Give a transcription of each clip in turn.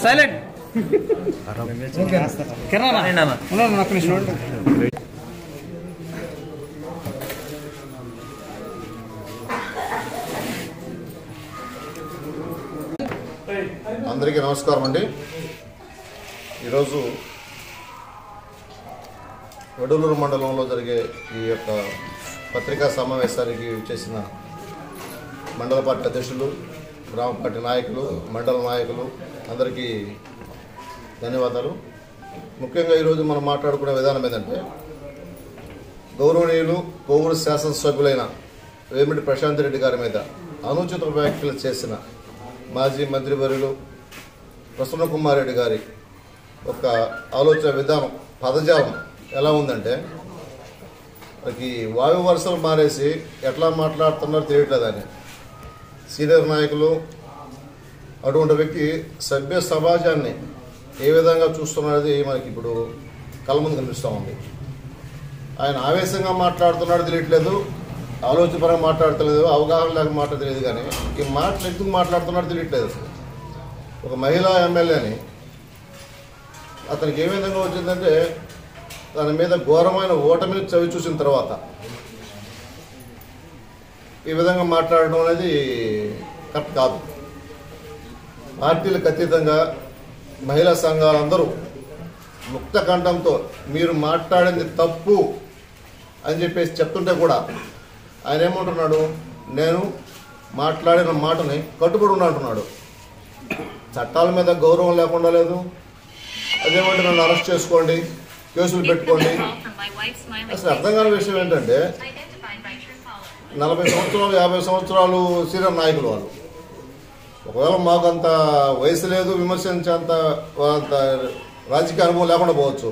Silent అందరికీ నమస్కారం అండి. ఈరోజు వడలూరు మండలంలో జరిగే ఈ యొక్క పత్రికా సమావేశానికి చేసిన మండల పార్టీ అధ్యక్షులు, గ్రామ పార్టీ నాయకులు, మండల నాయకులు అందరికీ ధన్యవాదాలు. ముఖ్యంగా ఈరోజు మనం మాట్లాడుకునే విధానం ఏంటంటే, గౌరవనీయులు కోవూరు శాసనసభ్యులైన వేమిరెడ్డి ప్రశాంత్ రెడ్డి గారి మీద అనుచిత వ్యాఖ్యలు చేసిన మాజీ మంత్రివర్యులు ప్రసన్న కుమార్ రెడ్డి గారి ఒక ఆలోచన విధానం, పదజాలం ఎలా ఉందంటే, మనకి వాయు వరుసలు మారేసి ఎట్లా మాట్లాడుతున్నారో తెలియట్లేదని సీనియర్ నాయకులు, అటువంటి వ్యక్తి సభ్య సమాజాన్ని ఏ విధంగా చూస్తున్నది మనకి ఇప్పుడు కళ్ళ ముందు కనిపిస్తూ ఉంది. ఆయన ఆవేశంగా మాట్లాడుతున్నాడో తెలియట్లేదు, ఆలోచనపరంగా మాట్లాడతలేదు, అవగాహన లేక మాట్లాడలేదు. కానీ ఈ మాటలు ఎందుకు మాట్లాడుతున్నాడో తెలియట్లేదు. అసలు ఒక మహిళా ఎమ్మెల్యేని అతనికి ఏ విధంగా వచ్చిందంటే, తన మీద ఘోరమైన ఓటమిని చవి చూసిన తర్వాత ఈ విధంగా మాట్లాడడం అనేది కరెక్ట్ కాదు. పార్టీలకు అతీతంగా మహిళా సంఘాలందరూ ముక్త కంఠంతో మీరు మాట్లాడింది తప్పు అని చెప్పేసి చెప్తుంటే కూడా ఆయన ఏమంటున్నాడు, నేను మాట్లాడిన మాటని కట్టుబడి ఉన్నా అంటున్నాడు. చట్టాల మీద గౌరవం లేకుండా లేదు. అదేమంటే నన్ను అరెస్ట్ చేసుకోండి, కేసులు పెట్టుకోండి. అసలు అర్థం కాని విషయం ఏంటంటే, 40 సంవత్సరాలు 50 సంవత్సరాలు సీనియర్ నాయకులు వాళ్ళు. ఒకవేళ మాకు అంత వయసు లేదు, విమర్శించేంత రాజకీయ అనుభవం లేకుండా పోవచ్చు.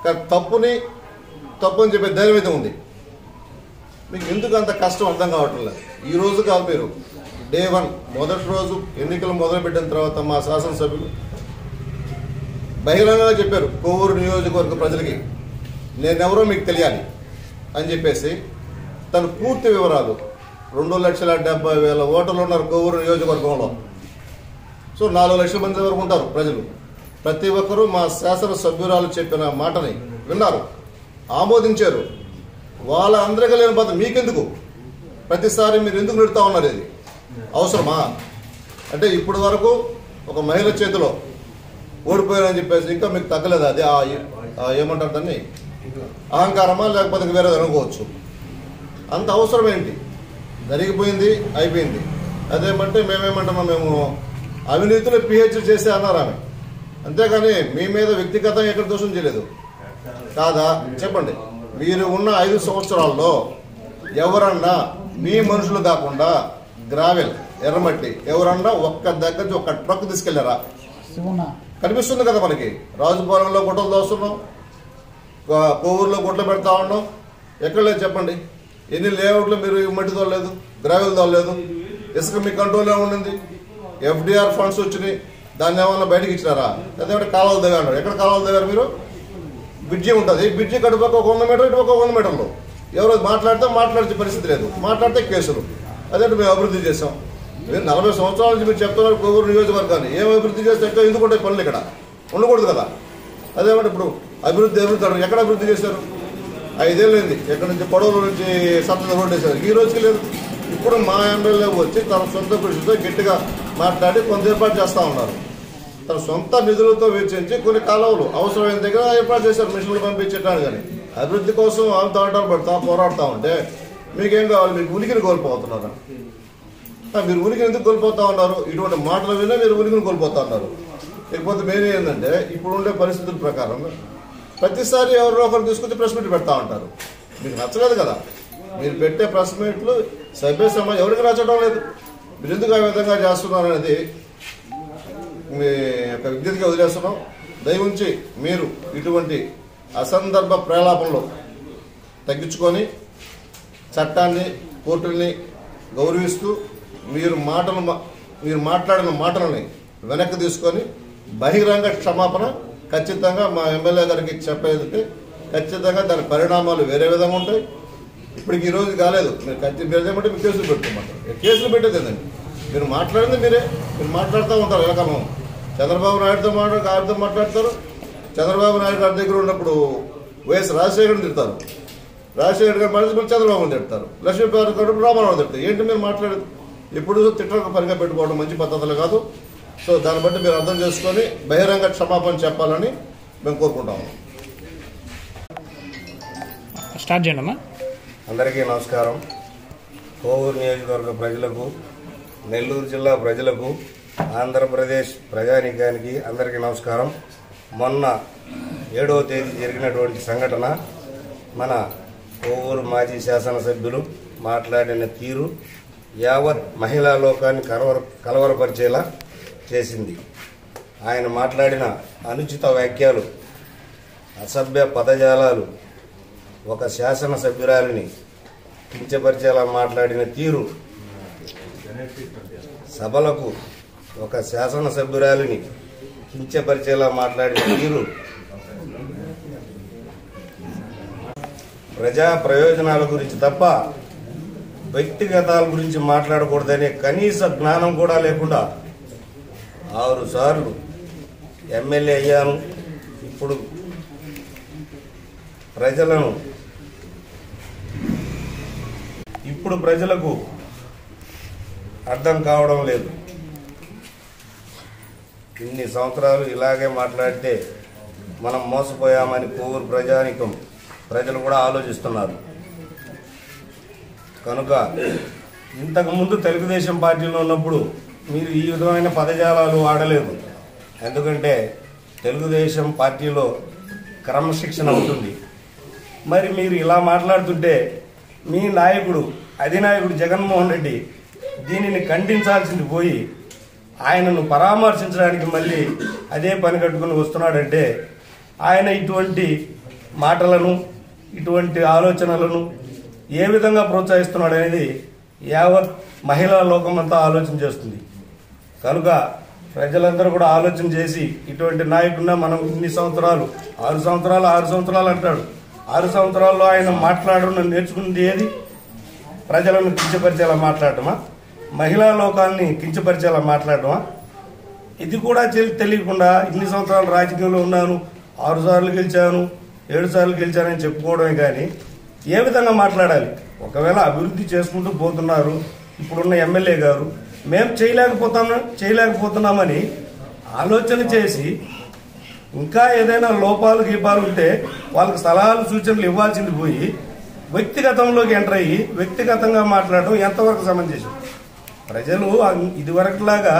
కానీ తప్పు అని చెప్పే ధైర్యం అయితే ఉంది. మీకు ఎందుకు అంత కష్టం అర్థం కావట్లేదు. ఈ రోజు కాదు, మీరు డే 1 మొదటి రోజు ఎన్నికలు మొదలుపెట్టిన తర్వాత మా శాసనసభ్యులు బహిరంగంగా చెప్పారు, కోవూరు నియోజకవర్గ ప్రజలకి నేనెవరో మీకు తెలియాలి అని చెప్పేసి తన పూర్తి వివరాలు. 2,70,000 ఓటర్లు ఉన్నారు కోవూరు నియోజకవర్గంలో. సో 4 లక్షల మంది వరకు ఉంటారు ప్రజలు. ప్రతి ఒక్కరూ మా శాసనసభ్యురాలు చెప్పిన మాటని విన్నారు, ఆమోదించారు. వాళ్ళ అందరికీ లేని బాధ మీకెందుకు? ప్రతిసారి మీరు ఎందుకు నిడుతూ ఉన్నారు? ఇది అవసరమా? అంటే ఇప్పటి వరకు ఒక మహిళ చేతిలో ఓడిపోయారని చెప్పేసి ఇంకా మీకు తగ్గలేదు. అది ఏమంటారు దాన్ని, అహంకారమా లేకపోతే వేరేది అనుకోవచ్చు. అంత అవసరం ఏంటి? జరిగిపోయింది, అయిపోయింది. అదేమంటే మేమేమంటున్నాం, మేము అవినీతిలో పిహెచ్డి చేసే అన్నారు ఆమె. అంతేగాని మీ మీద వ్యక్తిగతంగా ఎక్కడ దోషం చేయలేదు కాదా? చెప్పండి. మీరు ఉన్న 5 సంవత్సరాల్లో ఎవరన్నా మీ మనుషులు కాకుండా గ్రావెల్, ఎర్రమట్టి ఎవరన్నా ఒక్క దగ్గర నుంచి ఒక ట్రక్ తీసుకెళ్లారా? కనిపిస్తుంది కదా మనకి. రాజుపాలెంలో గుట్టలు దోస్తున్నాం, కోవూరులో గుట్టలు పెడతా ఉన్నాం. ఎక్కడ లేదు చెప్పండి. ఎన్ని లేఅవుట్లు మీరు మట్టి తోలేదు, గ్రావెల్ తోలేదు. ఇసుక మీ కంట్రోల్లో ఉండింది. FDR ఫండ్స్ వచ్చినాయి, దాన్ని ఏమన్నా బయటకు ఇచ్చినారా? అదే కాలువలు దిగారు. ఎక్కడ కాలువలు దిగారు మీరు? బ్రిడ్జి ఉంటుంది, బ్రిడ్జి కడుపక్క 100 మీటర్లు, ఇటుపక్క 100 మీటర్లు. ఎవరో మాట్లాడే పరిస్థితి లేదు, మాట్లాడితే కేసులు. అదే మేము అభివృద్ధి చేసాం. మీరు 40 సంవత్సరాల నుంచి మీరు చెప్తున్నారు కోవూరు నియోజకవర్గాన్ని. ఏం అభివృద్ధి చేస్తే ఎక్కడ ఎందుకు ఉంటాయి పనులు? ఇక్కడ ఉండకూడదు కదా. అదేమంటే ఇప్పుడు అభివృద్ధి ఎక్కడ అభివృద్ధి చేశారు? 5 ఏళ్ళు అయింది. ఎక్కడి నుంచి పొడవుల నుంచి సత్తద రోడ్డు వేశారు, ఈ రోజుకి లేదు. ఇప్పుడు మా ఎమ్మెల్యే వచ్చి తన సొంత కృషితో గట్టిగా మాట్లాడి కొంత ఏర్పాటు చేస్తూ ఉన్నారు. తన సొంత నిధులతో వెచ్చించి కొన్ని కాలువలు అవసరమైన దగ్గర ఏర్పాటు చేశారు, మిషన్లు పంపించేటాను. కానీ అభివృద్ధి కోసం ఆంతాటాలు పడతా పోరాడుతూ ఉంటే మీకేం కావాలి? మీకు ఉనికిని కోల్పోతున్నారు. మీరు ఉనికిని ఎందుకు కోల్పోతా ఉన్నారు? ఇటువంటి మాటలు వినే మీరు ఉనికిని కోల్పోతా ఉన్నారు. లేకపోతే మెయిన్ ఏంటంటే, ఇప్పుడు ఉండే పరిస్థితుల ప్రకారం ప్రతిసారి ఎవరో ఒకరు తీసుకొచ్చి ప్రెస్ మీట్ పెడతా ఉంటారు. మీకు నచ్చలేదు కదా. మీరు పెట్టే ప్రెస్ మీట్లు సభ్య సమాజం ఎవరికి నచ్చడం లేదు. మీరు ఎందుకు ఆ విధంగా చేస్తున్నారు అనేది మీ యొక్క విజ్ఞతగా వదిలేస్తున్నాం. దయవుంచి మీరు ఇటువంటి అసందర్భ ప్రలాపంలో తగ్గించుకొని చట్టాన్ని, కోర్టుల్ని గౌరవిస్తూ మీరు మాట్లాడిన మాటలని వెనక్కి తీసుకొని బహిరంగ క్షమాపణ ఖచ్చితంగా మా ఎమ్మెల్యే గారికి చెప్పేది ఖచ్చితంగా దాని పరిణామాలు వేరే విధంగా ఉంటాయి. ఇప్పటికి ఈ రోజు కాలేదు, మీరు ఖచ్చితంగా మీరు కేసులు పెట్టుకోమంటారు. కేసులు పెట్టేదేందండి? మీరు మాట్లాడింది మీరు మాట్లాడుతూ ఉంటారు. వెనకాలం చంద్రబాబు నాయుడుతో గారితో మాట్లాడతారు. చంద్రబాబు నాయుడు గారి దగ్గర ఉన్నప్పుడు వైఎస్ రాజశేఖర్ని తిడతారు. రాజశేఖర్ గారు మనిషి చంద్రబాబుని తిడతారు. లక్ష్మీపార్వతి గారు రామారావు తిడతారు. ఏంటి మీరు మాట్లాడేది? ఎప్పుడు తిట్టడానికి పనిగా పెట్టుకోవడం మంచి పద్ధతులు కాదు. సో దాన్ని బట్టి మీరు అర్థం చేసుకొని బహిరంగ క్షమాపణ చెప్పాలని మేము కోరుకుంటాము. స్టార్ట్ చేయండి అమ్మా. అందరికీ నమస్కారం. కోవూరు నియోజకవర్గ ప్రజలకు, నెల్లూరు జిల్లా ప్రజలకు, ఆంధ్రప్రదేశ్ ప్రజానీకానికి అందరికీ నమస్కారం. మొన్న 7వ తేదీ జరిగినటువంటి సంఘటన మన కోవూరు మాజీ శాసనసభ్యులు మాట్లాడిన తీరు యావత్ మహిళా లోకాన్ని కలవరపరిచేలా చేసింది. ఆయన మాట్లాడిన అనుచిత వ్యాఖ్యలు, అసభ్య పదజాలాలు, ఒక శాసనసభ్యురాలిని కించపరిచేలా మాట్లాడిన తీరు, సభలకు ఒక శాసనసభ్యురాలిని కించపరిచేలా మాట్లాడిన తీరు, ప్రజా ప్రయోజనాల గురించి తప్ప వ్యక్తిగతాల గురించి మాట్లాడకూడదనే కనీస జ్ఞానం కూడా లేకుండా 6 సార్లు ఎమ్మెల్యే అయ్యాను, ఇప్పుడు ప్రజలకు అర్థం కావడం లేదు. ఇన్ని సంవత్సరాలు ఇలాగే మాట్లాడితే మనం మోసపోయామని కోవూరు ప్రజానికం ప్రజలు కూడా ఆలోచిస్తున్నారు. కనుక ఇంతకుముందు తెలుగుదేశం పార్టీలో ఉన్నప్పుడు మీరు ఈ విధమైన పదజాలాలు వాడలేదు. ఎందుకంటే తెలుగుదేశం పార్టీలో క్రమశిక్షణ ఉంటుంది. మరి మీరు ఇలా మాట్లాడుతుంటే మీ నాయకుడు, అధినాయకుడు జగన్మోహన్ రెడ్డి దీనిని ఖండించాల్సింది పోయి ఆయనను పరామర్శించడానికి మళ్ళీ అదే పని కట్టుకుని వస్తున్నాడంటే ఆయన ఇటువంటి మాటలను, ఇటువంటి ఆలోచనలను ఏ విధంగా ప్రోత్సహిస్తున్నాడు అనేది యావత్ మహిళా లోకమంతా ఆలోచన చేస్తుంది. కనుక ప్రజలందరూ కూడా ఆలోచన చేసి ఇటువంటి నాయకుడిన మనం ఇన్ని సంవత్సరాలు 6 సంవత్సరాలు అంటాడు. 6 సంవత్సరాల్లో ఆయన మాట్లాడడం నేర్చుకున్నది ఏది? ప్రజలను కించపరిచేలా మాట్లాడటమా? మహిళా లోకాన్ని కించపరిచేలా మాట్లాడటమా? ఇది కూడా తెలియకుండా ఇన్ని సంవత్సరాలు రాజకీయంలో ఉన్నాను, 6 సార్లు గెలిచాను, 7 సార్లు గెలిచానని చెప్పుకోవడమే కానీ ఏ విధంగా మాట్లాడాలి? ఒకవేళ అభివృద్ధి చేసుకుంటూ పోతున్నారు ఇప్పుడున్న ఎమ్మెల్యే గారు, మేము చేయలేకపోతున్నామని ఆలోచన చేసి ఇంకా ఏదైనా లోపాలు గీపాలు ఉంటే వాళ్ళకి సలహాలు సూచనలు ఇవ్వాల్సింది పోయి వ్యక్తిగతంలోకి ఎంటర్ అయ్యి వ్యక్తిగతంగా మాట్లాడడం ఎంతవరకు సమంజసం? ప్రజలు ఇదివరకులాగా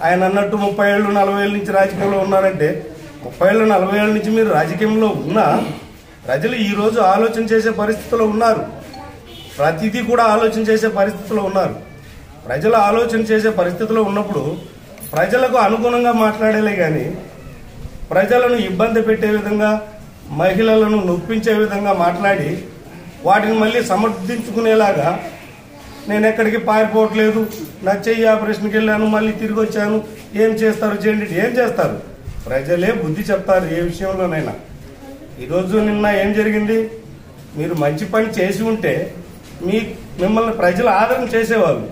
ఆయన అన్నట్టు 30 ఏళ్ళు 40 ఏళ్ళ నుంచి రాజకీయంలో ఉన్నారంటే 30 ఏళ్ళు 40 ఏళ్ళ నుంచి మీరు రాజకీయంలో ఉన్నా ప్రజలు ఈరోజు ఆలోచన చేసే పరిస్థితిలో ఉన్నారు. ప్రతిదీ కూడా ఆలోచన చేసే పరిస్థితిలో ఉన్నారు. ప్రజలు ఆలోచన చేసే పరిస్థితిలో ఉన్నప్పుడు ప్రజలకు అనుగుణంగా మాట్లాడేలే కానీ ప్రజలను ఇబ్బంది పెట్టే విధంగా, మహిళలను నొప్పించే విధంగా మాట్లాడి వాటిని మళ్ళీ సమర్థించుకునేలాగా నేను ఎక్కడికి పారిపోవట్లేదు, నా చెయ్యి ఆపరేషన్కి వెళ్ళాను, మళ్ళీ తిరిగి వచ్చాను, ఏం చేస్తారు చేయండి. ఏం చేస్తారు? ప్రజలే బుద్ధి చెప్తారు ఏ విషయంలోనైనా. ఈరోజు నిన్న ఏం జరిగింది? మీరు మంచి పని చేసి ఉంటే మిమ్మల్ని ప్రజలు ఆదరణ చేసేవాళ్ళు.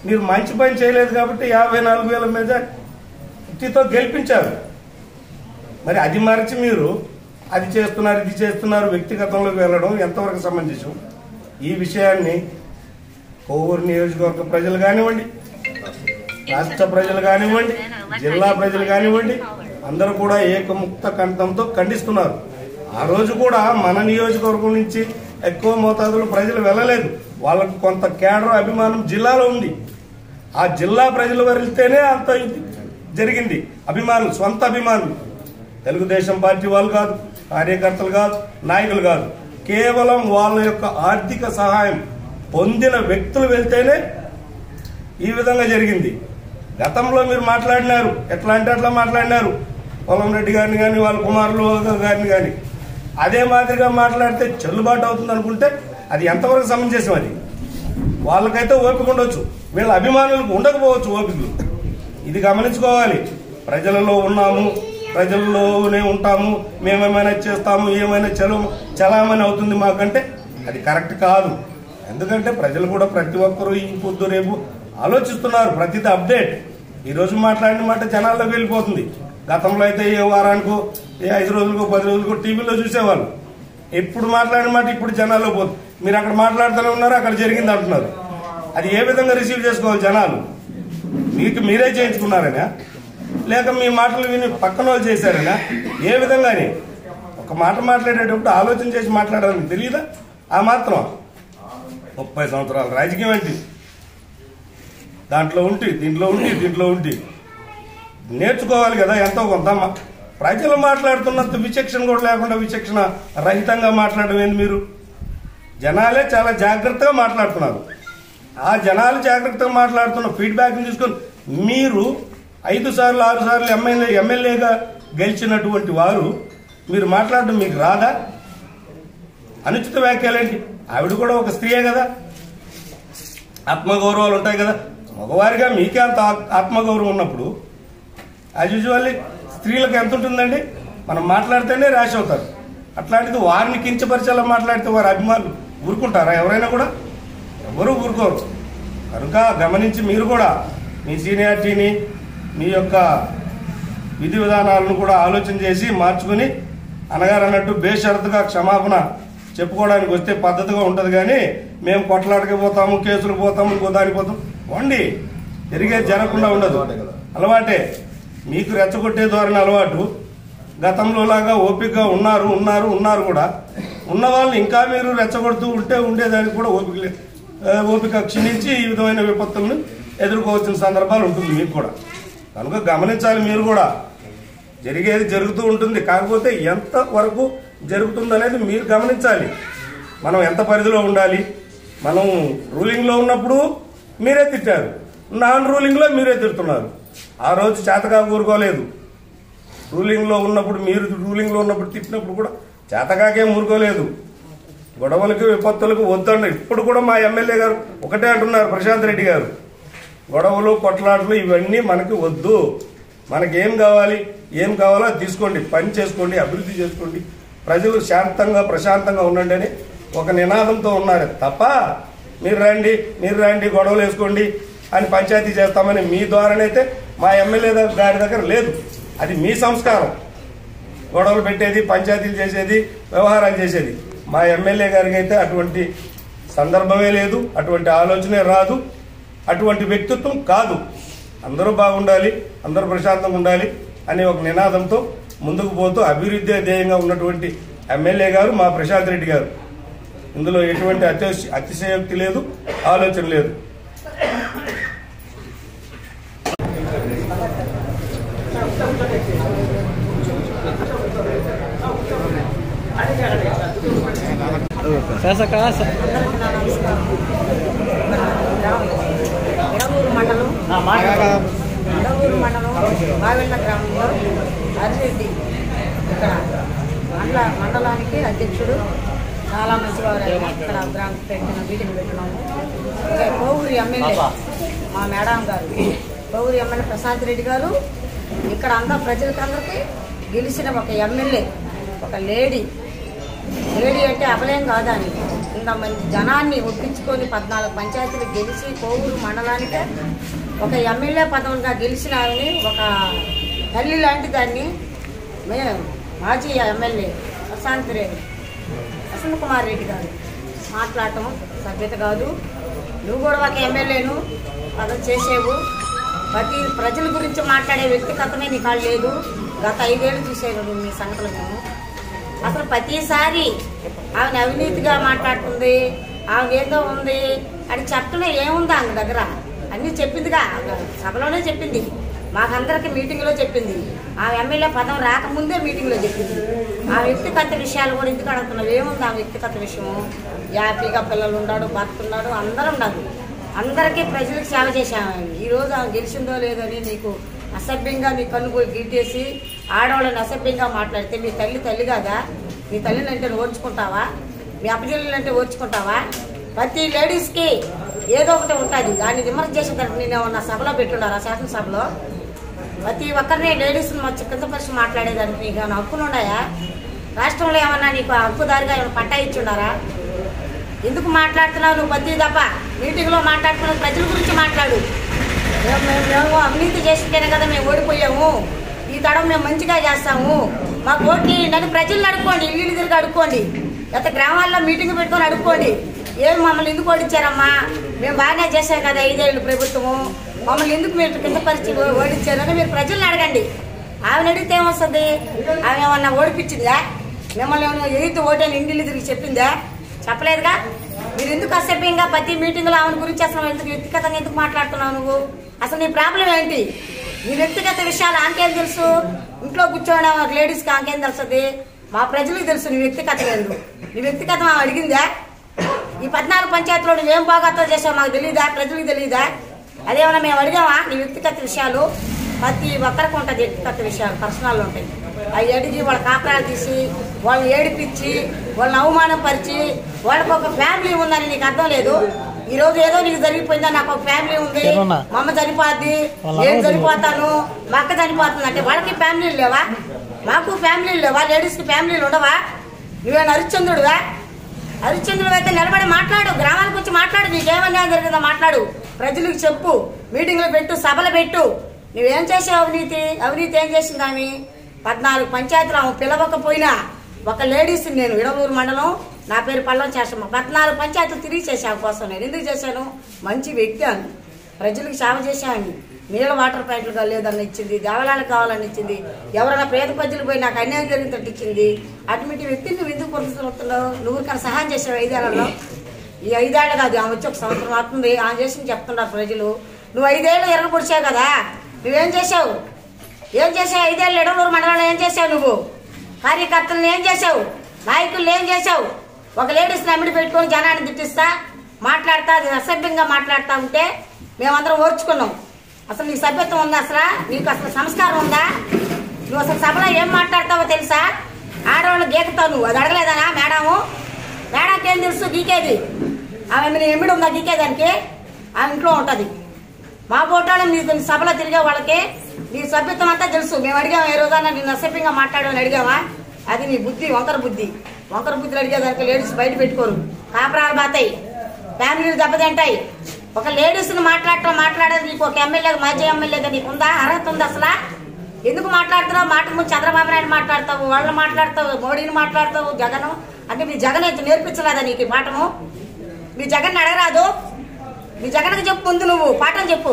మీరు మంచి పని చేయలేదు కాబట్టి 54,000 మెజార్టీతో గెలిపించారు. మరి అది మరచి మీరు అది చేస్తున్నారు, ఇది చేస్తున్నారు, వ్యక్తిగతంలోకి వెళ్ళడం ఎంతవరకు సమంజసం? ఈ విషయాన్ని కోవూరు నియోజకవర్గ ప్రజలు కానివ్వండి, రాష్ట్ర ప్రజలు కానివ్వండి, జిల్లా ప్రజలు కానివ్వండి, అందరూ కూడా ఏకముక్త కంఠంతో ఖండిస్తున్నారు. ఆ రోజు కూడా మన నియోజకవర్గం నుంచి ఎక్కువ మోతాదులో ప్రజలు వెళ్ళలేదు. వాళ్ళకు కొంత కేడర్ అభిమానం జిల్లాలో ఉంది. ఆ జిల్లా ప్రజలు వెళ్తేనే అంత జరిగింది. అభిమానులు, సొంత అభిమానులు, తెలుగుదేశం పార్టీ వాళ్ళు కాదు, కార్యకర్తలు కాదు, నాయకులు కాదు, కేవలం వాళ్ళ యొక్క ఆర్థిక సహాయం పొందిన వ్యక్తులు వెళ్తేనే ఈ విధంగా జరిగింది. గతంలో మీరు మాట్లాడినారు, ఎట్లా అంటే అట్లా మాట్లాడినారు, పొలం రెడ్డి గారిని కానీ వాళ్ళ కుమారులు గారిని కానీ. అదే మాదిరిగా మాట్లాడితే చెల్లుబాటు అవుతుంది అనుకుంటే అది ఎంతవరకు సమంజసం? అది వాళ్ళకైతే ఓపిక ఉండొచ్చు, వీళ్ళ అభిమానులకు ఉండకపోవచ్చు ఓపికలు. ఇది గమనించుకోవాలి. ప్రజలలో ఉన్నాము, ప్రజల్లోనే ఉంటాము, మేమేమైనా చేస్తాము, ఏమైనా చలామణి అవుతుంది మాకంటే అది కరెక్ట్ కాదు. ఎందుకంటే ప్రజలు కూడా ప్రతి ఒక్కరూ ఈ పొద్దు రేపు ఆలోచిస్తున్నారు. ప్రతిదీ అప్డేట్. ఈరోజు మాట్లాడిన మాట జనాల్లోకి వెళ్ళిపోతుంది. గతంలో అయితే ఏ వారానికో, ఏ 5 రోజులకో, 10 రోజులకో టీవీలో చూసేవాళ్ళు. ఎప్పుడు మాట్లాడిన మాట ఇప్పుడు జనాల్లో పోతుంది. మీరు అక్కడ మాట్లాడుతూనే ఉన్నారు, అక్కడ జరిగింది అంటున్నారు. అది ఏ విధంగా రిసీవ్ చేసుకోవాలి జనాలు? మీకు మీరే చేయించుకున్నారనా, లేక మీ మాటలు విని పక్కన వాళ్ళు చేశారనా? ఏ విధంగానే ఒక మాట మాట్లాడేటప్పుడు ఆలోచన చేసి మాట్లాడాలని తెలియదా? ఆ మాత్రం 30 సంవత్సరాల రాజకీయం ఏంటి? దాంట్లో ఉండి దీంట్లో ఉండి నేర్చుకోవాలి కదా ఎంతో కొంత. ప్రజలు మాట్లాడుతున్నంత విచక్షణ కూడా లేకుండా విచక్షణ రహితంగా మాట్లాడడం ఏంది? మీరు జనాలే చాలా జాగ్రత్తగా మాట్లాడుతున్నారు. ఆ జనాలు జాగ్రత్తగా మాట్లాడుతున్న ఫీడ్బ్యాక్ని తీసుకొని మీరు 5 సార్లు 6 సార్లు ఎమ్మెల్యేగా గెలిచినటువంటి వారు మీరు మాట్లాడడం మీకు రాదా? అనుచిత వ్యాఖ్యలేంటి? ఆవిడ కూడా ఒక స్త్రీయే కదా, ఆత్మగౌరవాలు ఉంటాయి కదా. మగవారిగా మీకే అంత ఆత్మగౌరవం ఉన్నప్పుడు యాజ్ యూజువల్లీ స్త్రీలకు ఎంత ఉంటుందండి? మనం మాట్లాడితేనే ర్యాష్ అవుతారు. అట్లాంటిది వారిని కించపరిచేలా మాట్లాడితే వారి అభిమానులు ఊరుకుంటారా? ఎవరైనా కూడా ఎవరు ఊరుకోరు. కనుక గమనించి మీరు కూడా మీ సీనియారిటీని, మీ యొక్క విధి విధానాలను కూడా ఆలోచన చేసి మార్చుకుని అనగారు అన్నట్టు బేషరతుగా క్షమాపణ చెప్పుకోవడానికి వస్తే పద్ధతిగా ఉంటుంది. కానీ మేము కొట్లాటకి పోతాము, కేసులకు పోతాము, ఇంకో దానికి పోతాం వండి జరిగేది జరగకుండా ఉండదు. అలవాటే. మీకు రెచ్చగొట్టే ధోరణి అలవాటు. గతంలో లాగా ఓపికగా ఉన్నారు కూడా. ఉన్న వాళ్ళని ఇంకా మీరు రెచ్చగొడుతూ ఉండేదానికి కూడా ఓపిక క్షీణించి ఈ విధమైన విపత్తులను ఎదుర్కోవాల్సిన సందర్భాలు ఉంటుంది మీకు కూడా. కనుక గమనించాలి. మీరు కూడా జరిగేది జరుగుతూ ఉంటుంది. కాకపోతే ఎంత వరకు జరుగుతుందనేది మీరు గమనించాలి. మనం ఎంత పరిధిలో ఉండాలి. మనం రూలింగ్లో ఉన్నప్పుడు మీరే తిట్టారు, నాన్ రూలింగ్లో మీరే తిడుతున్నారు. ఆ రోజు చేతగా ఊరుకోలేదు. రూలింగ్లో ఉన్నప్పుడు తిట్టినప్పుడు కూడా చేతకాకే ఊరుకోలేదు. గొడవలకి విపత్తులకు వద్దండి. ఇప్పుడు కూడా మా ఎమ్మెల్యే గారు ఒకటే అంటున్నారు, ప్రశాంత్ రెడ్డి గారు, గొడవలు కొట్లాటలు ఇవన్నీ మనకి వద్దు. మనకేం కావాలి, ఏం కావాలో అది తీసుకోండి, పని చేసుకోండి, అభివృద్ధి చేసుకోండి, ప్రజలు శాంతంగా ప్రశాంతంగా ఉండండి అని ఒక నినాదంతో ఉన్నారు తప్ప మీరు రండి గొడవలు వేసుకోండి అని పంచాయతీ చేస్తామని మీ ద్వారానైతే మా ఎమ్మెల్యే గారి దగ్గర లేదు. అది మీ సంస్కారం. గొడవలు పెట్టేది, పంచాయతీలు చేసేది, వ్యవహారాలు చేసేది. మా ఎమ్మెల్యే గారికి అయితే అటువంటి సందర్భమే లేదు, అటువంటి ఆలోచనే రాదు, అటువంటి వ్యక్తిత్వం కాదు. అందరూ బాగుండాలి, అందరూ ప్రశాంతంగా ఉండాలి అనే ఒక నినాదంతో ముందుకు పోతూ అభివృద్ధి ధ్యేయంగా ఉన్నటువంటి ఎమ్మెల్యే గారు మా ప్రశాంత్ రెడ్డి గారు. ఇందులో ఎటువంటి అతిశయోక్తి లేదు, ఆలోచన లేదు. ఎడవూరు మండలం బావెళ్ళ గ్రామంలో అరిరెడ్డి ఇక్కడ మండలానికి అధ్యక్షుడు, చాలా మంచివారు. ఇక్కడ గ్రామం మీటింగ్ పెట్టినాము. కోవూరు ఎమ్మెల్యే మా మేడం గారు, కోవూరు ఎమ్మెల్యే ప్రశాంత్ రెడ్డి గారు ఇక్కడ అందరూ ప్రజలకందరికీ గెలిచిన ఒక ఎమ్మెల్యే, ఒక లేడీ అంటే అబలేం కాదని ఇంతమంది జనాన్ని ఒప్పించుకొని 14 పంచాయతీలు గెలిచి కోవూరు మండలానికే ఒక ఎమ్మెల్యే పదవులుగా గెలిచిన ఆమెని, ఒక తల్లి లాంటి దాన్ని మాజీ ఎమ్మెల్యే ప్రసన్న కుమార్ రెడ్డి గారు మాట్లాడటం సభ్యత కాదు. నువ్వు కూడా ఒక ఎమ్మెల్యేను పదవి చేసేవు, ప్రజల గురించి మాట్లాడే వ్యక్తిగతమే నీ కాళ్ళు లేదు. గత 5 ఏళ్ళు చూసేవాడు మీ సంగతులు. మేము అసలు ప్రతిసారి ఆమె అవినీతిగా మాట్లాడుతుంది, ఆమె ఏదో ఉంది అని చెప్పడం ఏముంది ఆమె దగ్గర? అన్నీ చెప్పిందిగా, సభలోనే చెప్పింది, మాకందరికి మీటింగ్లో చెప్పింది. ఆ ఎమ్మెల్యే పదం రాకముందే మీటింగ్లో చెప్పింది. ఆ వ్యక్తిగత విషయాలు కూడా ఎందుకు అడుగుతున్నావు? ఏముంది ఆ వ్యక్తిగత విషయము? హ్యాపీగా పిల్లలు ఉన్నాడు, భర్త ఉన్నాడు, అందరూ ఉన్నారు. అందరికీ ప్రజలకు సేవ చేశాము. ఈరోజు ఆమె గెలిచిందో లేదో అని నీకు అసభ్యంగా నీ కన్ను గీటేసి ఆడవాళ్ళని అసభ్యంగా మాట్లాడితే మీ తల్లి కాదా? మీ తల్లిని అంటే ఓర్చుకుంటావా? మీ అప్పచెల్లిని ఓర్చుకుంటావా? ప్రతి లేడీస్కి ఏదో ఒకటి ఉంటుంది. దాన్ని విమర్శ చేసిన తర్వాత నేను నా సభలో పెట్టున్నారా? శాసనసభలో ప్రతి ఒక్కరిని లేడీస్ని కిందపరిచి మాట్లాడేదానికి నీకు ఏమైనా హక్కులు ఉన్నాయా? రాష్ట్రంలో ఏమన్నా నీకు హక్కుదారిగా ఏమైనా పట్టా ఇచ్చున్నారా? ఎందుకు మాట్లాడుతున్నావు నువ్వు? ప్రతి తప్ప మీటింగ్లో మాట్లాడుతున్నావు, ప్రజల గురించి మాట్లాడు. మేము అవినీతి చేస్తుంటేనే కదా మేము ఓడిపోయాము, ఈ తడం మేము మంచిగా చేస్తాము, మాకు ఓట్లు నన్ను ప్రజలను అడుక్కోండి, ఇల్లు తిరిగి అడుక్కోండి, గత గ్రామాల్లో మీటింగ్ పెట్టుకొని అడుక్కోండి. ఏమి మమ్మల్ని ఎందుకు ఓడించారమ్మా? మేము బాగానే చేశాం కదా 5 ఏళ్ళు ప్రభుత్వము, మమ్మల్ని ఎందుకు మీరు కింద పరిచి ఓడించారని మీరు ప్రజలను అడగండి. ఆమెను అడిగితే ఏమొస్తుంది? ఆమె ఏమన్నా ఓడిపించిందా? మిమ్మల్ని ఏమన్నా ఎయిత్ ఓటని ఇంటిల్లు తిరిగి చెప్పిందా? చెప్పలేదుగా. మీరు ఎందుకు అసభ్యంగా ప్రతి మీటింగ్లో ఆమె గురించి అసలు ఎందుకు వ్యక్తిగతంగా ఎందుకు మాట్లాడుతున్నావు నువ్వు? అసలు నీ ప్రాబ్లం ఏంటి? నీ వ్యక్తిగత విషయాలు ఆంకేం తెలుసు? ఇంట్లో కూర్చోవడం లేడీస్కి ఆంకేం తెలుస్తుంది? మా ప్రజలకు తెలుసు నీ వ్యక్తిగత లేదు. నీ వ్యక్తిగతం ఆమె అడిగిందా? ఈ 14 పంచాయతీలో నువ్వేం బాగాతో చేసావు మాకు తెలియదా? ప్రజలకు తెలియదా? అదేమన్నా మేము అడిగామా? నీ వ్యక్తిగత విషయాలు ప్రతి ఒక్కరికి ఉంటుంది. వ్యక్తిగత విషయాలు పర్సనల్ ఉంటాయి. అవి అడిగి వాళ్ళ కాపురాలు తీసి వాళ్ళని ఏడిపించి వాళ్ళని అవమానపరిచి వాళ్ళకి ఒక ఫ్యామిలీ ఉందని నీకు అర్థం లేదు. ఈ రోజు ఏదో నీకు జరిగిపోయిందా? నాకు ఒక ఫ్యామిలీ ఉంది, మా అమ్మ చనిపోద్ది, నేను చనిపోతాను, మా అక్క చనిపోతుంది అంటే వాళ్ళకి ఫ్యామిలీలు లేవా? మాకు ఫ్యామిలీలు లేవా? లేడీస్కి ఫ్యామిలీలు ఉండవా? నువ్వేనా హరిశ్చంద్రుడువా? హరిశ్చంద్రుడు అయితే నిలబడి మాట్లాడు, గ్రామాలకు వచ్చి మాట్లాడు, నీకేమన్నా జరిగిందో మాట్లాడు, ప్రజలకు చెప్పు, మీటింగ్లు పెట్టు, సభలు పెట్టు. నువ్వేం చేసావు? అవినీతి ఏం చేసింది ఆమె? 14 పంచాయతీలు ఆమె పిలవకపోయినా ఒక లేడీస్, నేను ఇడవూరు మండలం, నా పేరు పల్లం చేస్తాము, 14 పంచాయతీలు తిరిగి చేసావు కోసం. నేను ఎందుకు చేశాను? మంచి వ్యక్తి అని ప్రజలకు సేవ చేశాను. నీళ్ళ వాటర్ ప్యాంట్లు లేదని ఇచ్చింది, దేవాలయాలకు కావాలని ఇచ్చింది, ఎవరైనా పేద ప్రజలు పోయి నాకు అన్యాయం జరిగినట్టు ఇచ్చింది. అటువంటి వ్యక్తిని నువ్వు ఎందుకు పొందుతున్నావు? నువ్వు కానీ సహాయం చేసావు 5 ఏళ్లలో. ఈ 5 ఏళ్ళు కాదు, ఆమె వచ్చి 1 సంవత్సరం అవుతుంది, ఆమె చేసి చెప్తున్నారు ప్రజలు. నువ్వు 5 ఏళ్ళు ఎరగపొడిచావు కదా, నువ్వేం చేసావు? 5 ఏళ్ళు ఎడవలూరు మండలంలో ఏం చేసావు? నువ్వు కార్యకర్తలను ఏం చేసావు? నాయకులను ఏం చేసావు? ఒక లేడీస్ని అమ్మిడి పెట్టుకొని జనాన్ని తిట్టిస్తా మాట్లాడతా, అసభ్యంగా మాట్లాడుతూ ఉంటే మేమందరం ఓర్చుకున్నాం. అసలు నీకు సభ్యత్వం ఉందా? అసలు నీకు అసలు సంస్కారం ఉందా? నువ్వు అసలు సభలో ఏం మాట్లాడతావో తెలుసా? ఆడవాళ్ళు గీకుతావు నువ్వు, అది అడగలేదనా మేడంకి ఏం తెలుసు గీకేది? ఆమె నీ ఎమ్మిడి ఉందా గీకేదానికి? ఆమె ఇంట్లో ఉంటుంది. మా ఫోటోలు నీకు సభలో తిరిగే వాళ్ళకి నీ సభ్యత్వం అంతా తెలుసు. మేము అడిగాము ఏ రోజన్నా నేను అసభ్యంగా మాట్లాడమని అడిగామా? అది నీ బుద్ధి, వంకర బుద్ధులు అడిగేదానికి లేడీస్ బయట పెట్టుకోరు, కాపురాలు బాతాయి, ఫ్యామిలీలు దెబ్బతింటాయి. ఒక లేడీస్ని మాట్లాడేది నీకు ఒక ఎమ్మెల్యే, మాజీ ఎమ్మెల్యేగా నీకు ఉందా? అర్హత ఉందా అసలు? ఎందుకు మాట్లాడుతున్నావు? మాటకు ముందు చంద్రబాబు నాయుడు మాట్లాడతావు, వాళ్ళు మాట్లాడతావు, మోడీని మాట్లాడతావు, జగన్ అంటే మీ జగన్ అయితే నేర్పించలేదా నీకు ఈ పాఠము? మీ జగన్ అడగరాదు? మీ జగన్కి చెప్పు ముందు, నువ్వు పాఠం చెప్పు.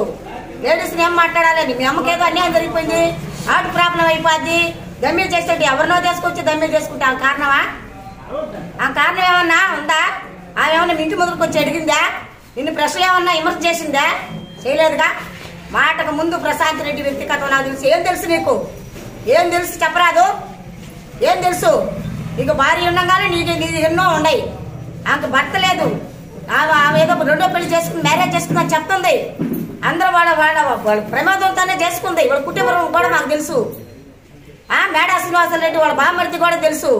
లేడీస్ని ఏం మాట్లాడాలని? మీ అమ్మకేదో అన్యాయం జరిగిపోయింది, హార్ట్ ప్రాబ్లం అయిపోద్ది, దమ్మే చేస్తే ఎవరినో తీసుకొచ్చి దమ్మే చేసుకుంటే ఆ కారణమా? ఆ కారణం ఏమన్నా ఉందా? ఆమె ఏమన్నా మీ ఇంటి ముందుకు వచ్చి అడిగిందా? నిన్ను ప్రశ్నలు ఏమన్నా విమర్శ చేసిందా? చేయలేదుగా. మాటకు ముందు ప్రశాంత్ రెడ్డి వ్యక్తిగతం నాకు తెలుసు. ఏం తెలుసు నీకు? ఏం తెలుసు చెప్పరాదు? ఏం తెలుసు నీకు? భార్య ఉండగానే నీకు ఎన్నో ఉన్నాయి, ఆమెకు భర్త లేదు, ఆమె ఏదో 2వ పెళ్లి చేసుకుని మ్యారేజ్ చేసుకుందని చెప్తుంది. అందరూ వాళ్ళ ప్రమాదంతోనే చేసుకుంది. వాళ్ళ కుటుంబం కూడా నాకు తెలుసు. మేడా శ్రీనివాస రెడ్డి వాళ్ళ బామ్మర్ది కూడా తెలుసు,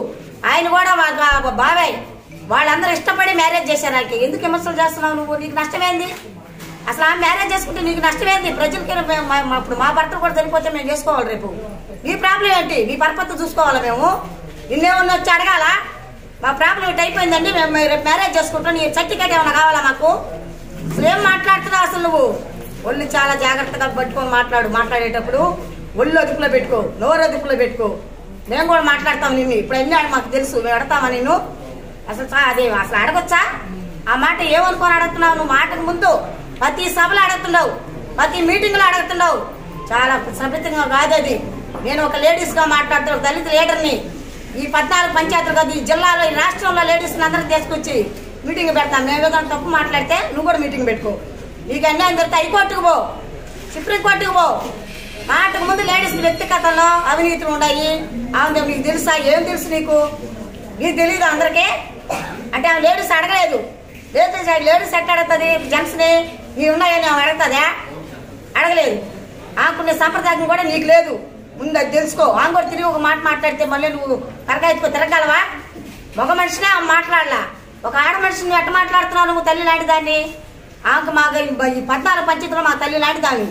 ఆయన కూడా బాబాయ్, వాళ్ళందరూ ఇష్టపడి మ్యారేజ్ చేశారు. ఆయనకి ఎందుకు విమర్శలు చేస్తున్నావు నువ్వు? నీకు నష్టమేంది అసలు? ఆమె మ్యారేజ్ చేసుకుంటే నీకు నష్టమేంది? ప్రజలకి ఇప్పుడు మా భర్త కూడా చనిపోతే మేము చేసుకోవాలి రేపు. నీ ప్రాబ్లం ఏంటి? నీ పరపత్తు చూసుకోవాలా మేము? నిన్నేమన్నా వచ్చి అడగాలా? మా ప్రాబ్లం ఇటు అయిపోయిందండి, మేము రేపు మ్యారేజ్ చేసుకుంటాం, నీ సర్టిఫికేట్ ఏమైనా కావాలా మాకు? అసలు ఏం మాట్లాడుతున్నావు అసలు నువ్వు? ఒళ్ళు చాలా జాగ్రత్తగా పట్టుకొని మాట్లాడేటప్పుడు ఒళ్ళు అదుపులో పెట్టుకో, నోరు అదుపులో పెట్టుకో. మేము కూడా మాట్లాడతాం నిన్ను, ఇప్పుడు అన్నీ మాకు తెలుసు, మేము అడతామా నిన్ను? అసలు అసలు అడగొచ్చా? ఆ మాట ఏమనుకొని అడుగుతున్నావు నువ్వు? మాటకు ముందు ప్రతి సభలో అడుగుతున్నావు, ప్రతి మీటింగ్లో అడుగుతున్నావు. చాలా సభ్యతంగా కాదు అది. నేను ఒక లేడీస్గా మాట్లాడుతున్నా, దళిత లీడర్ని. ఈ 14 పంచాయతీలు కాదు, ఈ జిల్లాలో, ఈ రాష్ట్రంలో లేడీస్ని అందరినీ తీసుకొచ్చి మీటింగ్ పెడతాం. మేము ఏదైనా తప్పు మాట్లాడితే నువ్వు కూడా మీటింగ్ పెట్టుకో. నీకు అన్యాయం జరిగితే హైకోర్టుకు పో, సుప్రీంకోర్టుకు పో. మాటకు ముందు లేడీస్ వ్యక్తిగతంలో అవినీతులు ఉన్నాయి. ఆమె నీకు తెలుసా? ఏం తెలుసు నీకు? తెలియదు అందరికీ అంటే ఆమె లేడీస్ అడగలేదు. లేడీస్ ఎట్ట అడుగుతుంది? జెంట్స్ని నీ ఉన్నాయని ఆమె అడుగుతుందా? అడగలేదు. ఆమెకున్న సంప్రదాయం కూడా నీకు లేదు, ముందు అది తెలుసుకో. ఆమె కూడా తిరిగి ఒక మాట మాట్లాడితే మళ్ళీ నువ్వు కరగా తిరగలవా? మగ మనిషినే ఆమె మాట్లాడలా, ఒక ఆడ మనిషిని ఎట్ట మాట్లాడుతున్నావు నువ్వు? తల్లి లాంటి దాన్ని. ఆమెకు మాకు ఈ 14 పంచాయతీలో మా తల్లి లాంటి దాన్ని.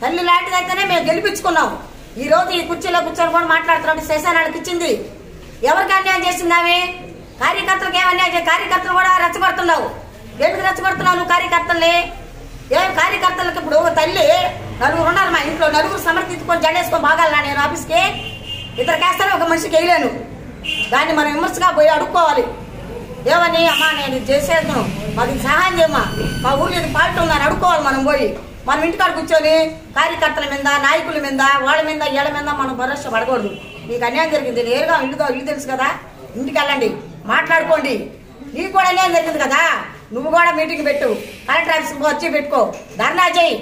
తల్లి లాంటిదైతేనే మేము గెలిపించుకున్నాం. ఈ రోజు ఈ కుర్చీలో కూర్చొని కూడా మాట్లాడుతున్నాడు శ్మశానానికి ఇచ్చింది. ఎవరికి అన్యాయం చేసింది ఆమె? కార్యకర్తలకు ఏం అన్యాయం? కార్యకర్తలు కూడా రెచ్చగొడుతున్నావు. ఎందుకు రెచ్చగొడుతున్నావు నువ్వు కార్యకర్తల్ని? ఏం కార్యకర్తలకు ఇప్పుడు తల్లి నలుగురు ఉన్నారు మా ఇంట్లో, నలుగురు సమర్థించుకొని జడేసుకొని బాగాలనా నేను ఆఫీస్కి? ఇద్దరికి వేస్తానే ఒక మనిషికి వేయలేను. దాన్ని మనం విమర్శగా పోయి అడుక్కోవాలి. ఏమని? అమ్మా నేను చేసేది మాకు సహాయం చేయమ్మా, మా ఊళ్ళో ఇది పార్టీ ఉందని అడుక్కోవాలి. మనం పోయి మనం ఇంటికాడ కూర్చొని కార్యకర్తల మీద, నాయకుల మీద, వాళ్ళ మీద, ఏళ్ళ మీద మనం భరోసా పడకూడదు. నీకు అన్యాయం జరిగింది, నేరుగా ఇల్లు తెలుసు కదా, ఇంటికి వెళ్ళండి, మాట్లాడుకోండి. నీకు కూడా అన్యాయం జరిగింది కదా, నువ్వు కూడా మీటింగ్ పెట్టు, కలెక్టర్ ఆఫీస్కి వచ్చి పెట్టుకో, ధర్నా చేయి.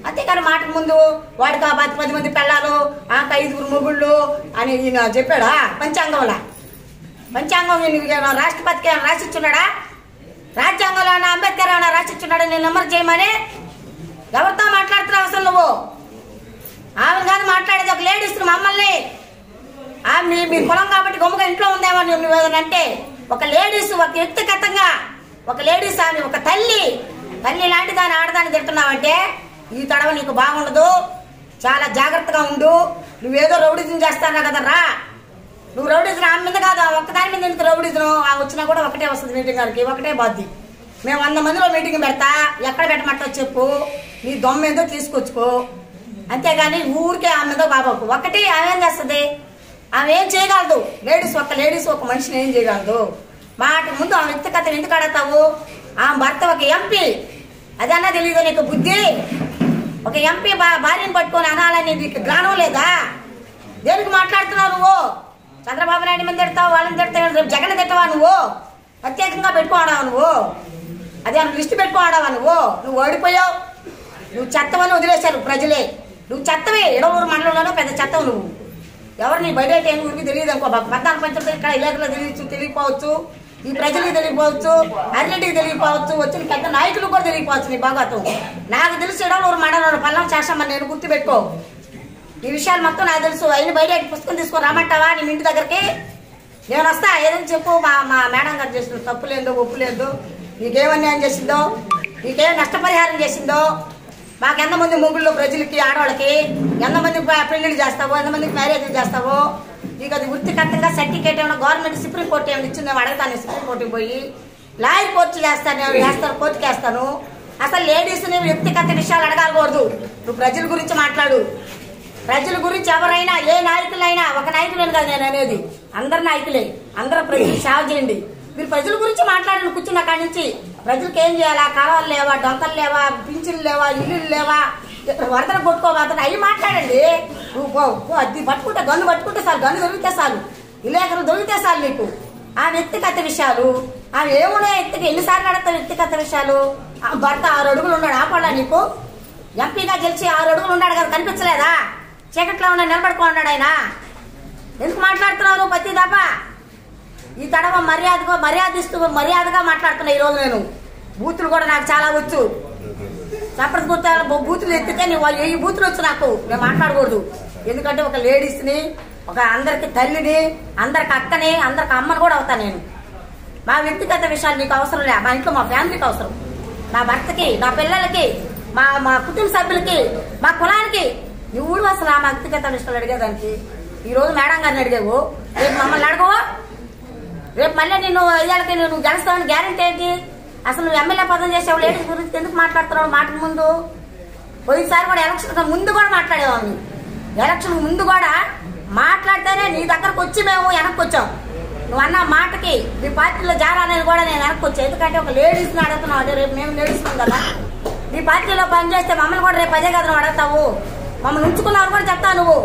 అంతేకాని మాటకు ముందు వాడికి 10 మంది పిల్లలు, 5 మొగుళ్ళు అని ఈయన చెప్పాడా? పంచాంగం రాష్ట్రపతికి ఏమైనా రాసిచ్చున్నాడా? రాజ్యాంగంలో ఏమైనా అంబేద్కర్ ఏమైనా రాసిచ్చున్నాడా నేను నెంబర్ చేయమని? ఎవరితో మాట్లాడుతున్నావు అసలు నువ్వు? ఆమె కాదు మాట్లాడేది, ఒక లేడీస్ మమ్మల్ని. మీ కులం కాబట్టి గొమ్మగా ఇంట్లో ఉందేమో నువ్వు ఏదనంటే, ఒక లేడీస్ ఒక వ్యక్తిగతంగా ఒక లేడీస్ ఆమె ఒక తల్లి లాంటి దాన్ని ఆడదాన్ని తింటున్నావంటే ఈ తడవ నీకు బాగుండదు. చాలా జాగ్రత్తగా ఉండు. నువ్వేదో రౌడీజం చేస్తానా కదరా? నువ్వు రౌడీజం ఆమె మీద కాదు, ఒక్కదాని మీద ఎందుకు రౌడీజం? వచ్చినా కూడా ఒకటే వస్తుంది మీటింగ్ గారికి, ఒకటే బాధ్యత. మేము 100 మందిలో మీటింగ్ పెడతా, ఎక్కడ పెట్టమంటావు చెప్పు, నీ దొమ్మ ఏదో తీసుకొచ్చుకో. అంతేగాని ఊరికే ఆమె మీద బాబాకు ఒకటి ఆమె ఏం చేస్తుంది? ఆమె ఏం చేయగలదు? లేడీస్ ఒక మనిషిని ఏం చేయగలదు? మాట ముందు ఆమె వ్యక్తిగతం ఎందుకు అడతావు? ఆమె భర్త ఒక ఎంపీ, అదన్నా తెలియదు నీకు బుద్ధి? ఒక ఎంపీ భార్యను పట్టుకొని అనాలని నీకు జ్ఞానం లేదా? దేనికి మాట్లాడుతున్నావు నువ్వు? చంద్రబాబు నాయుడు మీద తిడతావు, వాళ్ళని తిడతావు, రేపు జగన్ తిట్టవా నువ్వు? ప్రత్యేకంగా పెట్టుకోవడావా నువ్వు? అదే లిస్టు పెట్టుకోవడావా నువ్వు? నువ్వు ఓడిపోయావు, నువ్వు చెత్తవని వదిలేశారు ప్రజలే. నువ్వు చెత్తవే, ఎడవూరు మండలంలోనూ పెద్ద చెత్తవు నువ్వు. ఎవరు నీ బయట ఏం ఊరికి తెలియదు అనుకో, 14 పంచాయతీలు ఇక్కడ ఇలాగలో తెలియకపోవచ్చు, ఈ ప్రజలకు తెలియకపోవచ్చు, అన్నింటికి తెలియకపోవచ్చు, వచ్చిన పెద్ద నాయకులకు కూడా తెలియకపోవచ్చు నీ భాగవతం. నాకు తెలుసు ఎడవూరు మండలంలో పల్లం చేస్తామని నేను గుర్తుపెట్టుకో. ఈ విషయాలు మొత్తం నాకు తెలుసు. అయిన బయట పుస్తకం తీసుకొని రామంటావా నీ ఇంటి దగ్గరికి? నేను వస్తా, ఏదైనా చెప్పు. మా మేడం గారు చేసిన తప్పు లేదో ఒప్పు లేదు, నీకేమన్యాయం చేసిందో, నీకేం నష్టపరిహారం చేసిందో, మాకు ఎంతమంది మొగుళ్ళు ప్రజలకి ఆడవాళ్ళకి ఎంతమంది పెళ్లిళ్ళు చేస్తావో, ఎంతమందికి మ్యారేజ్లు చేస్తావో, నీకు అది వృత్తిగతంగా సర్టిఫికేట్ ఏమైనా గవర్నమెంట్ సుప్రీంకోర్టు ఏమైనా ఇచ్చిందేమో అడగతాను. సుప్రీంకోర్టుకి పోయి లాయర్ కోర్టు వేస్తాను, కోర్టుకి వేస్తాను. అసలు లేడీస్ని వ్యక్తిగత విషయాలు అడగకూడదు. నువ్వు ప్రజల గురించి మాట్లాడు. ప్రజల గురించి ఎవరైనా ఏ నాయకులైనా, ఒక నాయకులేను కదా నేను అనేది, అందరు నాయకులే, అందరూ ప్రజలు సేవ చేయండి. మీరు ప్రజల గురించి మాట్లాడండి. కూర్చున్న కాడి నుంచి ప్రజలకు ఏం చేయాలా? కాలువలు లేవా, డొంకలు లేవా, పింఛన్లు లేవా, ఇల్లులు లేవా, వరదలు కొట్టుకోవాలి, అవి మాట్లాడండి. అది పట్టుకుంటే గన్ను పట్టుకుంటే చాలు, గన్ను దొరికితే చాలు, ఇలేకలు దొరికితే చాలు నీకు. ఆ వ్యక్తిగత విషయాలు అవి ఏమున్నాయి? ఎన్నిసార్లు అడతావు వ్యక్తిగత విషయాలు? భర్త 6 అడుగులు ఉన్నాడు, ఆపడా నీకు? ఎంపీగా గెలిచి 6 అడుగులు ఉన్నాడు కదా, కనిపించలేదా? చీకట్లో ఉన్న నిలబడుకున్నాడు ఆయన. ఎందుకు మాట్లాడుతున్నావు ప్రతి దాపా? ఈ తడవ మర్యాదగా మాట్లాడుతున్నా. ఈ రోజు నేను బూతులు కూడా నాకు చాలా వచ్చు. చప్పటి బూతులు ఎత్తితే ఈ బూతులు వచ్చు నాకు. నేను మాట్లాడకూడదు. ఎందుకంటే ఒక లేడీస్ని, ఒక అందరికి తల్లిని, అందరికి అక్కని, అందరికి అమ్మని కూడా అవుతాను నేను. మా వ్యక్తిగత విషయాలు నీకు అవసరం లే. మా ఇంట్లో మా ఫ్యామిలీకి అవసరం, నా భర్తకి, నా పిల్లలకి, మా కుటుంబ సభ్యులకి, మా కులానికి. నువ్వు అసలు ఆ వ్యక్తిగత విషయాలు అడిగేదానికి ఈ రోజు మేడం గారిని అడిగావు, రేపు మమ్మల్ని అడగవు? రేపు మళ్ళీ నేను 5 ఏళ్ళకి నువ్వు గెలుస్తావని గ్యారెంటీ ఏంటి? అసలు నువ్వు ఎమ్మెల్యే పదం చేసావు, లేడీస్ గురించి ఎందుకు మాట్లాడుతున్నావు? మాటకు ముందు పోయినసారి కూడా ఎలక్షన్ ముందు కూడా మాట్లాడేవాడిని. ఎలక్షన్ ముందు కూడా మాట్లాడితేనే నీ దగ్గరకు వచ్చి మేము వెనక్కి వచ్చాం. నువ్వు అన్న మాటకి మీ పార్టీలో జారాలని కూడా నేను వెనక్కి వచ్చాను. ఎందుకంటే ఒక లేడీస్ని అడుగుతున్నావు అంటే రేపు మేము లేడీస్ కదా, నీ పార్టీలో పనిచేస్తే మమ్మల్ని కూడా రేపు అదే కదా నువ్వు అడుగుతావు. మమ్మల్ని ఉంచుకున్నావు కూడా చెప్తావు నువ్వు.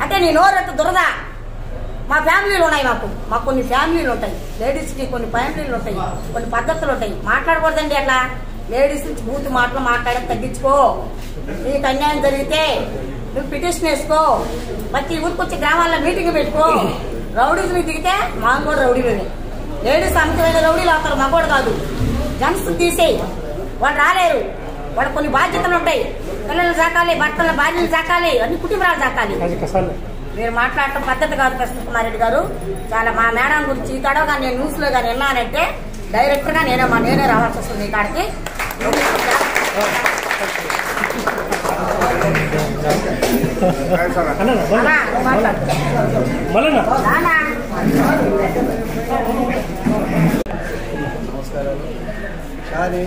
అంటే నీ నోరెత్త దురద. మా ఫ్యామిలీలు ఉన్నాయి, మాకు కొన్ని ఫ్యామిలీలు ఉంటాయి, లేడీస్కి కొన్ని ఫ్యామిలీలు ఉంటాయి, కొన్ని పద్ధతులు ఉంటాయి. మాట్లాడకూడదండి అట్లా. లేడీస్ నుంచి బూత్ మాటలు మాట్లాడడం తగ్గించుకో. నీకు అన్యాయం జరిగితే నువ్వు పిటిషన్ వేసుకో. ప్రతి ఊరికి వచ్చి గ్రామాల్లో మీటింగ్ పెట్టుకో. రౌడీస్ మీద దిగితే మాకు కూడా రౌడీలోనే. లేడీస్ అంతమైన రౌడీలు అవుతారు, మగోడు కాదు. జన్స్ తీసేయి, వాళ్ళు రాలేరు. వాళ్ళకి కొన్ని బాధ్యతలు ఉంటాయి. పిల్లలు సాకాలి, భర్తల భార్యలు సాకాలి, అన్ని కుటుంబాలు సాకాలి. మీరు మాట్లాడటం పద్ధతి కాదు కృష్ణ కుమార్ రెడ్డి గారు. చాలా మా మేడం గురించి ఈ తడవగా నేను న్యూస్ లో కానీ విన్నానంటే డైరెక్ట్ గా నేనే రావాల్సి వస్తుంది ఈ కాడికి. నమస్కారాలు. కానీ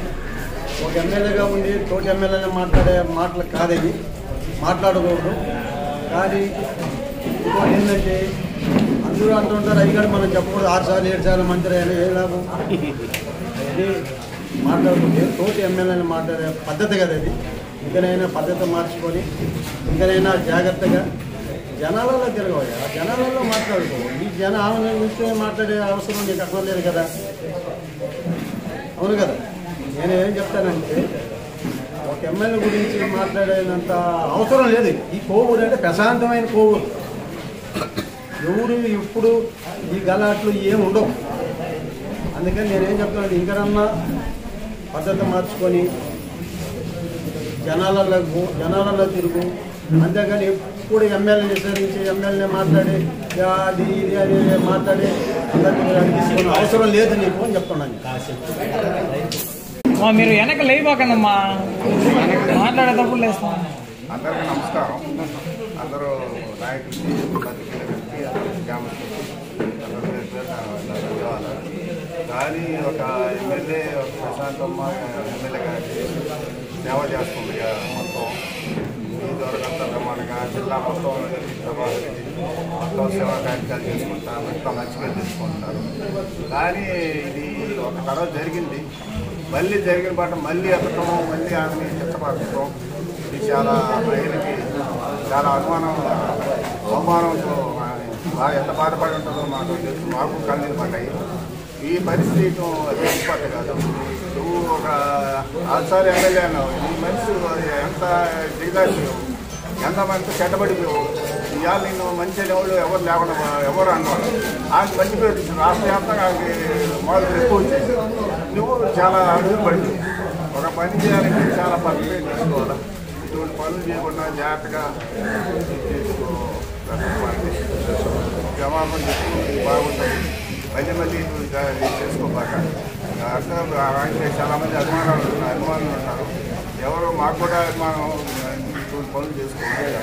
ఒక ఎమ్మెల్యేగా ఉండి తోటి ఎమ్మెల్యేని మాట్లాడే మాటలు కాదవి, మాట్లాడకూడదు. కానీ ఇంకోటి ఏంటంటే అందరూ అంటుంటారు అయ్యాడు మనం చెప్పకూడదు 6 సార్లు 7 సార్లు మంత్రి అయినా ఏ లాభం అది మాట్లాడుకుంటే తోటి ఎమ్మెల్యేని మాట్లాడే పద్ధతి కదా అది. ఇంకనైనా పద్ధతి మార్చుకొని ఇంకనైనా జాగ్రత్తగా జనాలలో తిరగవయ్యా, జనాలలో మాట్లాడుకో. ఈ ఆమె నుంచి మాట్లాడే అవసరం నీకు అక్కడ లేదు కదా. అవును కదా. నేను ఏం చెప్తానంటే ఒక ఎమ్మెల్యే గురించి మాట్లాడేంత అవసరం లేదు. ఈ కోవూరు అంటే ప్రశాంతమైన కోవూరు. ఎవరు ఇప్పుడు ఈ గలాట్లు ఏమి ఉండవు. అందుకని నేనేం చెప్తానంటే ఇంకనన్నా పద్ధతి మార్చుకొని జనాలలో తిరుగు. అంతేగాని ఎప్పుడు ఎమ్మెల్యేని విస్తరించి ఎమ్మెల్యే మాట్లాడి అది ఇది అని మాట్లాడి అందరికీ అవసరం లేదు నీకు అని చెప్తున్నాను. మీరు వెనక లేకపోకండమ్మా, మాట్లాడేటప్పుడు లేస్తాం. అందరికీ నమస్కారం. అందరూ నాయకులకి ధన్యవాదాలు. కానీ ఒక ఎమ్మెల్యే ఒక ప్రశాంతమ్మ ఎమ్మెల్యే గారికి సేవ చేస్తుంది మొత్తం నియోజకవర్గంతా బ్రహ్మాండంగా జిల్లా మొత్తం మొత్తం సేవా కార్యక్రమాలు చేసుకుంటారు, మొత్తం మంచిగా తీసుకుంటారు. కానీ ఇది ఒక తర్వాత జరిగింది, మళ్ళీ జరిగిన పాట మళ్ళీ ఎత్తడం, మళ్ళీ ఆమెని చిత్తపరచడం, ఇది చాలా మహిళకి చాలా అవమానంతో బాగా ఎంత బాధపడి ఉంటుందో మాకు తెలుసు. మాకు కన్నీళ్ళు పడ్డాయి. ఈ పరిస్థితి తెలిసిపోతే కాదు. నువ్వు ఒక 6 సార్లు ఎమ్మెల్యే అన్నావు. ఈ మనిషి ఎంత దిగాసి ఎంతమంది చెడ్డబడిపోయావు. ఇవాళ నేను మంచి ఎవరు లేకుండా ఎవరు అన్నవాళ్ళు ఆమె మంచి పేరు రాష్ట్ర వ్యాప్తంగా ఆమెకి మొదలు ఎక్కువ వచ్చేసి నువ్వు చాలా అడుగు పడింది. ఒక పని చేయాలంటే చాలా పద్ధతి తీసుకోవాలి. ఇటువంటి పనులు చేయకుండా జాగ్రత్తగా జవాబు చెప్పి బాగుంటుంది. మళ్ళీ చేసుకోబాక. అర్థం ఆయనకి చాలామంది అభిమానులు ఉన్నారు. ఎవరు మాకు కూడా అభిమానం ఇటువంటి పనులు చేసుకోవాలి.